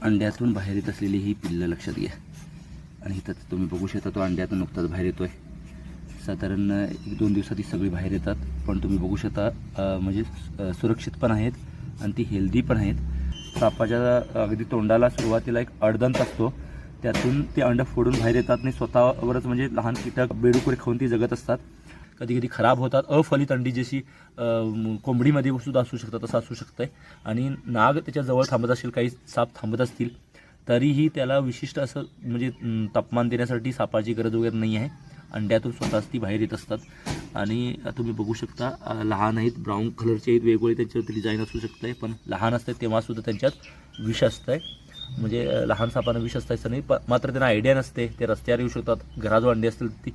अंड्यातून बाहेर येत असलेली ही पिल्लं लक्षात घ्या. आणि इथं तुम्ही बघू शकता तो अंड्यातून नुकताच बाहेर येतोय. साधारण 1-2 दिवसात ही सगळी बाहेर येतात. पण तुम्ही बघू शकता म्हणजे सुरक्षित पण आहेत आणि ती हेल्दी पण आहेत. सापाच्या अगदी तोंडाला सुरुवातीला एक अडदंत असतो, त्यातून ते अंड फोडून बाहेर येतात आणि स्वतःवरच म्हणजे लहान कीटक बेडूक खाऊन ती जगत असतात. कधी कधी खराब होतात. अफलित अंडी जशी कोंबडीमध्ये सुद्धा असू शकतात तसं असू शकतं. आणि नाग त्याच्या जवळ थांबत असेल, काही साप थांबत असतील, तरीही त्याला विशिष्ट असं म्हणजे तापमान देण्यासाठी सापाची गरज वगैरे नाही आहे. अंड्यातून स्वतःच ती बाहेर येत असतात. आणि तुम्ही बघू शकता लहान आहेत, ब्राऊन कलरचे आहेत, वेगवेगळे त्यांच्यावरती डिझाईन असू शकतं. पण लहान असतात तेव्हासुद्धा त्यांच्यात विष असतं. म्हणजे लहान सापांना विष असतं नाही, मात्र त्यांना आयडिया नसते. ते रस्त्यावर येऊ शकतात. घराजवळ अंडी असतील ती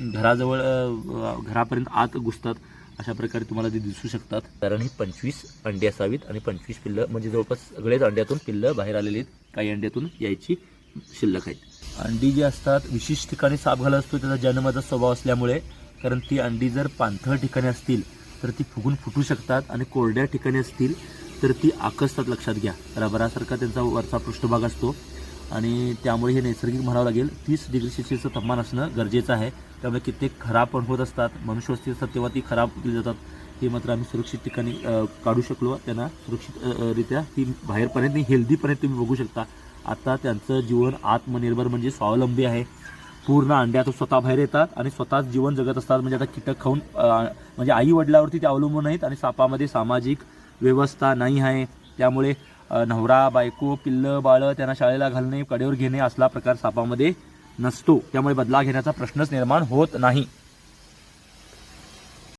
घराजवळ घरापर्यंत आत घुसतात. अशा प्रकारे तुम्हाला ते दिसू शकतात. कारण ही 25 अंडी असावीत आणि 25 पिल्लं म्हणजे जवळपास सगळेच अंड्यातून पिल्लं बाहेर आलेली आहेत. काही अंड्यातून यायची शिल्लक आहेत. अंडी जी असतात विशिष्ट ठिकाणी साप घालत असतो त्याचा जन्मजात स्वभाव असल्यामुळे. कारण ती अंडी जर पाणथळ ठिकाणी असतील तर ती फुगून फुटू शकतात आणि कोरड्या ठिकाणी असतील तर ती आकसतात. लक्षात घ्या, रबरासारखा त्यांचा वरचा पृष्ठभाग असतो आणि त्यामुळे हे नैसर्गिक म्हणावं लागेल 30 डिग्री सेल्सिअसचं तापमान असणं गरजेचं आहे. त्यामुळे कित्येक खराब पण होत असतात. मनुष्यवस्ती असतात तेव्हा ती खराब केली जातात. हे मात्र आम्ही सुरक्षित ठिकाणी काढू शकलो. त्यांना सुरक्षितरित्या ती बाहेरपर्यंत हेल्दीपर्यंत तुम्ही बघू शकता. आता त्यांचं जीवन आत्मनिर्भर म्हणजे स्वावलंबी आहे. पूर्ण अंड्यातून स्वतः बाहेर येतात आणि स्वतःच जीवन जगत असतात. म्हणजे आता कीटक खाऊन म्हणजे आई वडिलावरती ते अवलंबून आहेत. आणि सापामध्ये सामाजिक व्यवस्था नाही आहे. त्यामुळे नवरा बायको पिल्लं बाळं त्यांना शाळेला घालणे, कडेवर घेणे असला प्रकार सापामध्ये नसतो. त्यामुळे बदला घेण्याचा प्रश्नच निर्माण होत नाही.